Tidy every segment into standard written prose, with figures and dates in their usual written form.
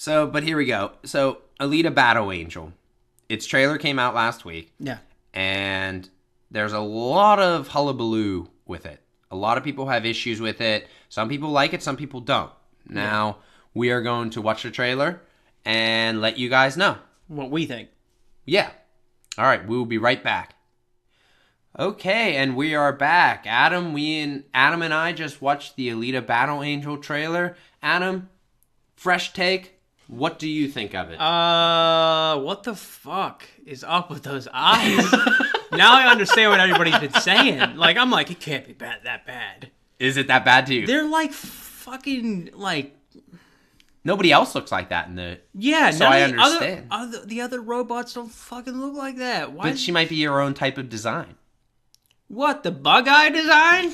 But here we go. So, Alita Battle Angel. Its trailer came out last week. Yeah. And there's a lot of hullabaloo with it. A lot of people have issues with it. Some people like it, some people don't. Now, we are going to watch the trailer and let you guys know what we think. Yeah. All right, we will be right back. Okay, and we are back. Adam and I just watched the Alita Battle Angel trailer. Adam, fresh take. What do you think of it? What the fuck is up with those eyes? Now I understand what everybody's been saying. Like, I'm like, it can't be that bad. Is it that bad to you? They're like fucking like. Nobody else looks like that in the. Yeah, so I understand. The other robots don't fucking look like that. Why? But she might be your own type of design. What, the bug eye design?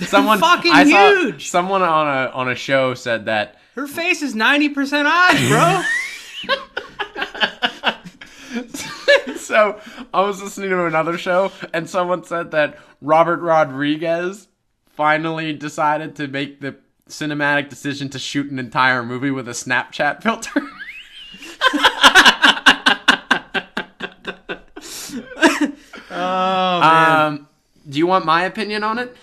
Someone fucking huge. Someone on a show said that her face is 90% eyes, bro. So I was listening to another show, and someone said that Robert Rodriguez finally decided to make the cinematic decision to shoot an entire movie with a Snapchat filter. Oh, man. Do you want my opinion on it?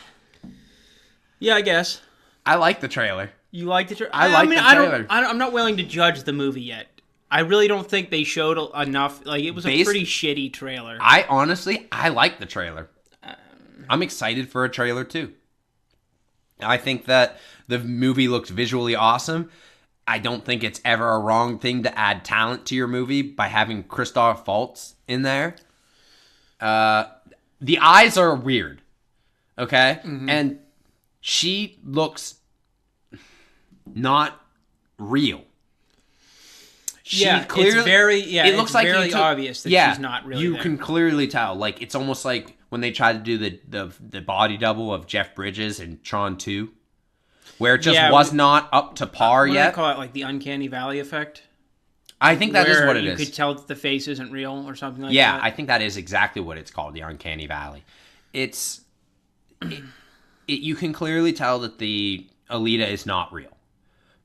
Yeah, I guess. I like the trailer. You like the trailer? I like the trailer. I'm not willing to judge the movie yet. I really don't think they showed enough. Like, it was a pretty shitty trailer. I like the trailer. I'm excited for a trailer, too. I think that the movie looks visually awesome. I don't think it's ever a wrong thing to add talent to your movie by having Christoph Waltz in there. The eyes are weird, okay? Mm-hmm. And she looks not real. It looks like very obvious that she's not really there. Can clearly tell. Like, it's almost like when they tried to do the body double of Jeff Bridges in Tron 2, where it just was not up to par yet. I call it like the Uncanny Valley effect. I think that is what it is. You could tell that the face isn't real or something like that. Yeah, I think that is exactly what it's called, the Uncanny Valley. You can clearly tell that the Alita is not real.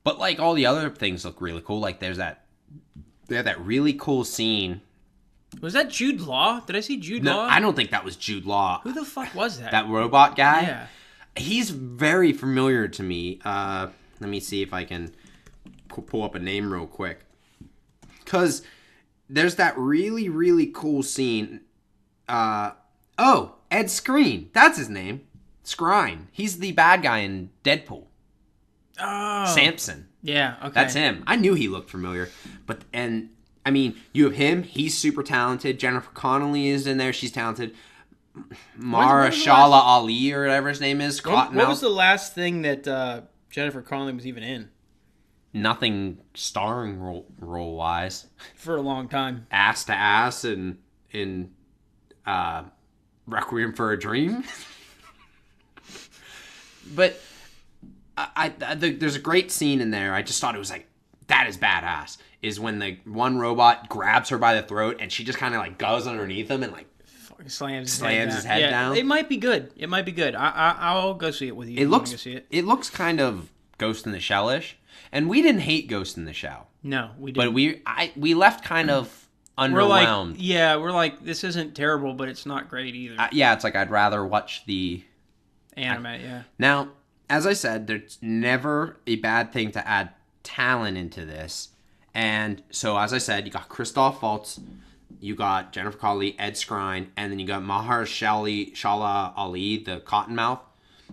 But like all the other things look really cool. Like they have that really cool scene. Was that Jude Law? Did I see Jude Law? No, I don't think that was Jude Law. Who the fuck was that? That robot guy? Yeah. He's very familiar to me. Let me see if I can pull up a name real quick. Because there's that really, really cool scene. Ed Skrein. That's his name. Skrein. He's the bad guy in Deadpool. Oh. Samson. Yeah, okay. That's him. I knew he looked familiar. You have him. He's super talented. Jennifer Connelly is in there. She's talented. Mahershala Ali or whatever his name is. What was the last thing that Jennifer Connelly was even in? Nothing starring role wise. For a long time. Ass to Ass in Requiem for a Dream. But there's a great scene in there. I just thought it was like, that is badass. Is when the one robot grabs her by the throat and she just kind of like goes underneath him and like slams his head down. It might be good. I'll go see it with you. It looks kind of Ghost in the Shell-ish. And we didn't hate Ghost in the Shell. No, we didn't. But we left kind of underwhelmed. We're like, this isn't terrible, but it's not great either. It's like I'd rather watch the anime, Now, as I said, there's never a bad thing to add talent into this. And so, as I said, you got Christoph Waltz, you got Jennifer Connelly, Ed Skrein, and then you got Mahershala Ali, the Cottonmouth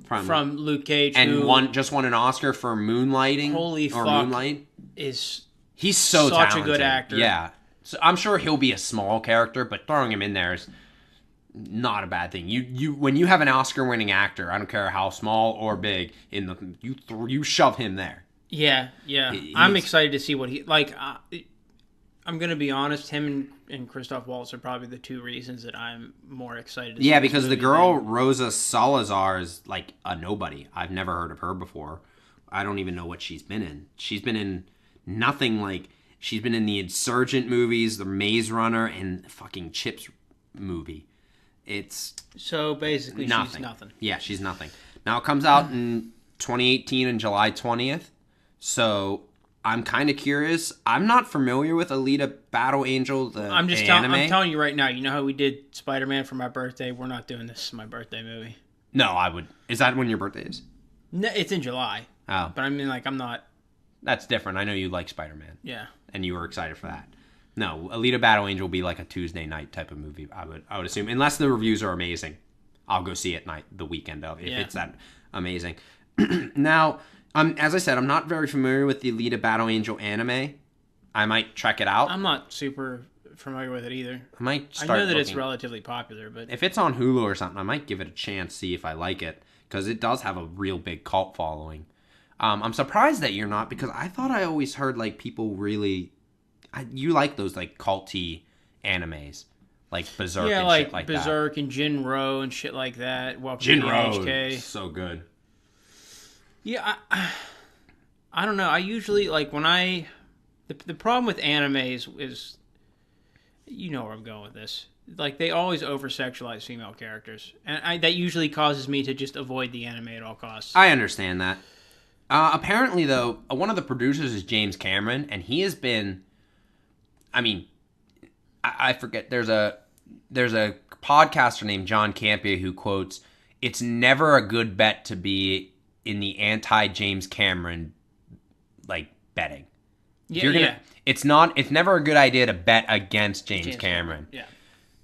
from Luke Cage, and just won an Oscar for Moonlighting. Holy fuck! Moonlight. He's so such talented. A good actor. Yeah, so I'm sure he'll be a small character, but throwing him in there is not a bad thing. You when you have an Oscar-winning actor, I don't care how small or big, you shove him there. Yeah. I'm excited to see what he like. I'm gonna be honest. Him and Christoph Waltz are probably the two reasons that I'm more excited to see. Yeah, because the girl Rosa Salazar is like a nobody. I've never heard of her before. I don't even know what she's been in. She's been in nothing like. She's been in the Insurgent movies, the Maze Runner, and the fucking Chips movie. It's so basically nothing. She's nothing. Yeah, she's nothing. Now it comes out in 2018 on July 20th. So I'm kind of curious. I'm not familiar with Alita Battle Angel, the anime. I'm telling you right now. You know how we did Spider-Man for my birthday? We're not doing this my birthday movie. No, I would. Is that when your birthday is? No, it's in July. Oh. But I mean, like, I'm not. That's different. I know you like Spider-Man. Yeah. And you were excited for that. No, Alita Battle Angel will be like a Tuesday night type of movie, I would assume. Unless the reviews are amazing. I'll go see it the weekend of, if it's that amazing. Now, as I said, I'm not very familiar with the Alita Battle Angel anime. I might check it out. I'm not super familiar with it either. I might start I know that looking. It's relatively popular, but If it's on Hulu or something, I might give it a chance, see if I like it. Because it does have a real big cult following. I'm surprised that you're not, because I thought I always heard, like, people really... you like those, like, culty animes. Like Berserk and shit like Berserk that. and Jinro and shit like that. Jinro, so good. Yeah, I don't know. I usually, like, when the problem with animes is, you know where I'm going with this. Like, they always over-sexualize female characters. And that usually causes me to just avoid the anime at all costs. I understand that. Apparently, though, one of the producers is James Cameron, and he has been... I mean... I forget. There's a podcaster named John Campea who quotes, "It's never a good bet to be in the anti-James Cameron like betting. Yeah, It's never a good idea to bet against James Cameron. Yeah.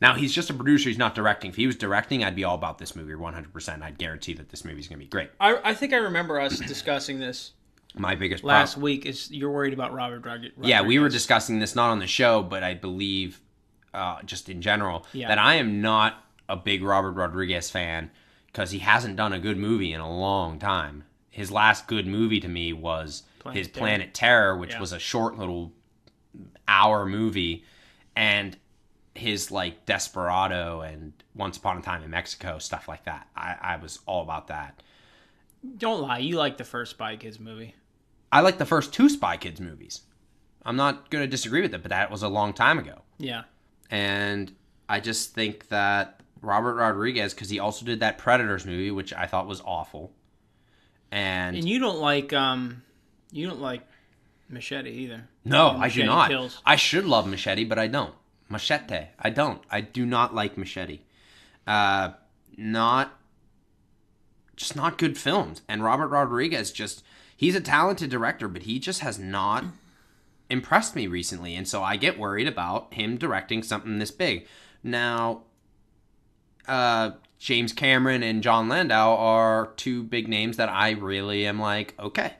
Now he's just a producer. He's not directing. If he was directing, I'd be all about this movie 100%. I'd guarantee that this movie's gonna be great. I think I remember us discussing this. My biggest last week is you're worried about Robert Rodriguez. Yeah, we were discussing this not on the show, but I believe. Just in general, that I am not a big Robert Rodriguez fan because he hasn't done a good movie in a long time. His last good movie to me was Planet Terror, which was a short little hour movie, and his like Desperado and Once Upon a Time in Mexico, stuff like that. I was all about that. Don't lie, you like the first Spy Kids movie. I like the first two Spy Kids movies. I'm not going to disagree with it, but that was a long time ago. Yeah. And I just think that Robert Rodriguez, because he also did that Predators movie, which I thought was awful. And you don't like Machete either. No, I do not. Kills. I should love Machete, but I don't. Machete, I don't. I do not like Machete. Not good films. And Robert Rodriguez he's a talented director, but he just has not impressed me recently, and so I get worried about him directing something this big. Now, James Cameron and John Landau are two big names that I really am like, okay,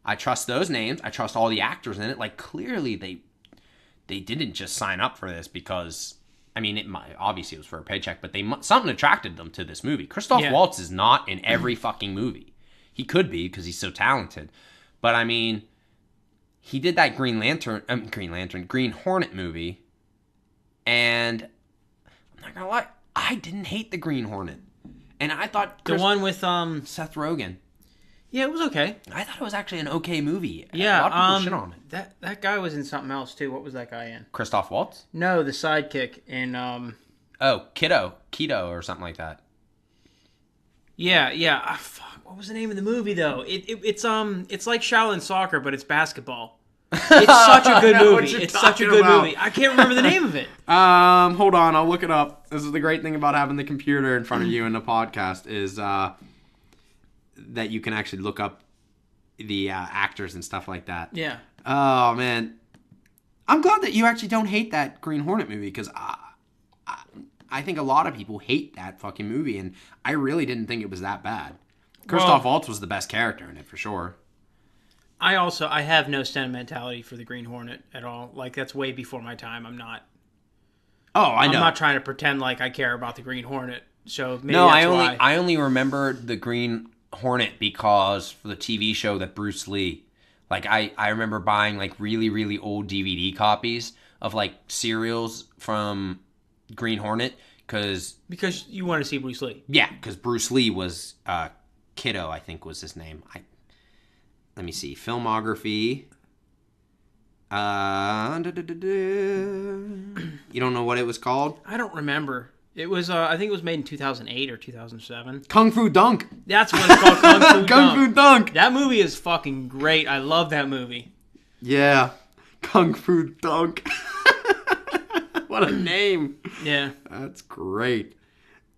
I trust those names. I trust all the actors in it. Like, clearly they didn't just sign up for this because, I mean, obviously it was for a paycheck, but something attracted them to this movie. Christoph Waltz is not in every fucking movie. He could be because he's so talented, but I mean. He did that Green Hornet movie, and I'm not gonna lie, I didn't hate the Green Hornet, and I thought the one with Seth Rogen. Yeah, it was okay. I thought it was actually an okay movie. Yeah, a lot of people shit on it. That guy was in something else too. What was that guy in? Christoph Waltz? No, the sidekick in Keto or something like that. Yeah. Fuck. What was the name of the movie though? It's like Shaolin Soccer, but it's basketball. It's such a good movie. It's such a good movie. I can't remember the name of it. Hold on, I'll look it up. This is the great thing about having the computer in front of you in the podcast is that you can actually look up the actors and stuff like that. Yeah. Oh man, I'm glad that you actually don't hate that Green Hornet movie because I think a lot of people hate that fucking movie, and I really didn't think it was that bad. Christoph Waltz was the best character in it for sure. I have no sentimentality for the Green Hornet at all. Like, that's way before my time. I'm not. Oh, I know. I'm not trying to pretend like I care about the Green Hornet. So maybe I only remember the Green Hornet because for the TV show that Bruce Lee. Like I remember buying like really really old DVD copies of like serials from Green Hornet because you want to see Bruce Lee. Yeah, because Bruce Lee was Kiddo, I think was his name. Let me see. Filmography. You don't know what it was called? I don't remember. It was, I think it was made in 2008 or 2007. Kung Fu Dunk. That's what it's called, Kung Fu Dunk. Kung Fu Dunk. That movie is fucking great. I love that movie. Yeah. Kung Fu Dunk. What a name. Yeah. That's great.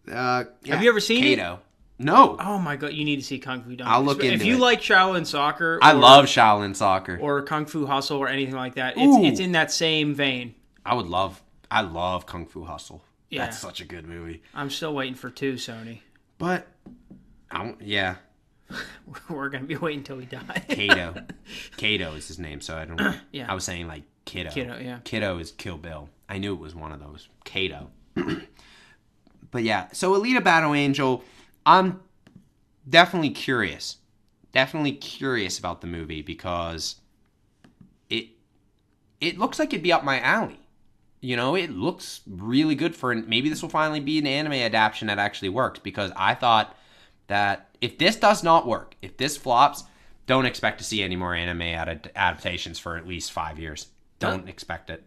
Have you ever seen Kato. No. Oh my god, you need to see Kung Fu Dunk. I'll look into it. If you like Shaolin Soccer, I love Shaolin Soccer. or Kung Fu Hustle or anything like that, it's in that same vein. I love Kung Fu Hustle. Yeah. That's such a good movie. I'm still waiting for 2, Sony. But, yeah. We're going to be waiting until we die. Kato. Kato is his name, so I don't... Yeah. I was saying, like, Kiddo. Kiddo, yeah. Kiddo is Kill Bill. I knew it was one of those. Kato. But, yeah. So, Alita Battle Angel, I'm definitely curious. Definitely curious about the movie because it looks like it'd be up my alley. You know, it looks really good for... Maybe this will finally be an anime adaptation that actually works, because I thought that if this does not work, if this flops, don't expect to see any more anime adaptations for at least 5 years. Don't expect it.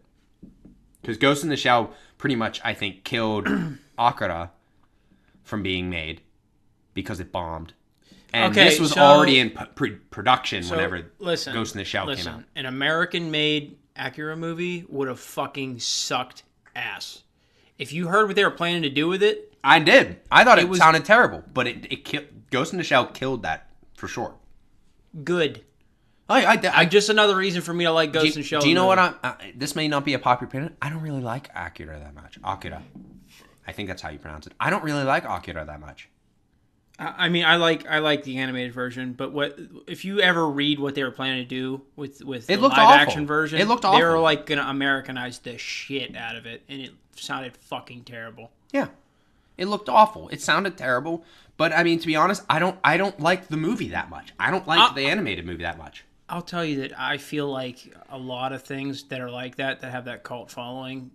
Because Ghost in the Shell pretty much, I think, killed Akira from being made because it bombed. And this was already in production whenever Ghost in the Shell came out. An American-made Akira movie would have fucking sucked ass. If you heard what they were planning to do with it... I did. I thought it sounded terrible, but it killed, Ghost in the Shell killed that, for sure. Good. I just another reason for me to like Ghost in the Shell. Do you know what this may not be a popular opinion. I don't really like Akira that much. Akira. I think that's how you pronounce it. I don't really like Akira that much. I mean, I like the animated version, but if you ever read what they were planning to do with the live action version, it looked awful. They were like gonna Americanize the shit out of it, and it sounded fucking terrible. Yeah, it looked awful. It sounded terrible, but I mean, to be honest, I don't like the movie that much. I don't like the animated movie that much. I'll tell you that I feel like a lot of things that are like that have that cult following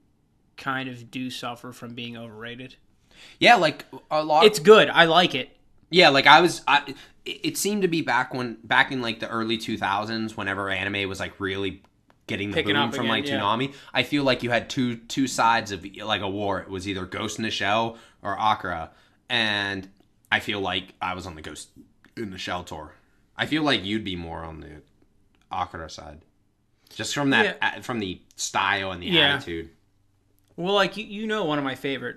kind of do suffer from being overrated. Yeah, like a lot. It's good. I like it. Yeah, like it seemed to be back in like the early 2000s, whenever anime was like really getting the boom from like Toonami. I feel like you had two sides of like a war. It was either Ghost in the Shell or Akira, and I feel like I was on the Ghost in the Shell tour. I feel like you'd be more on the Akira side, just from that from the style and the attitude. Well, like you know, one of my favorite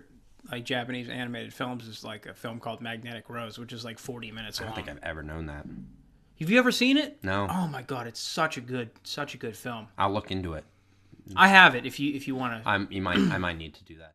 like Japanese animated films is like a film called Magnetic Rose, which is like 40 minutes long. I don't think I've ever known that. Have you ever seen it? No. Oh my god, it's such a good film. I'll look into it. I have it if you want to. I might need to do that.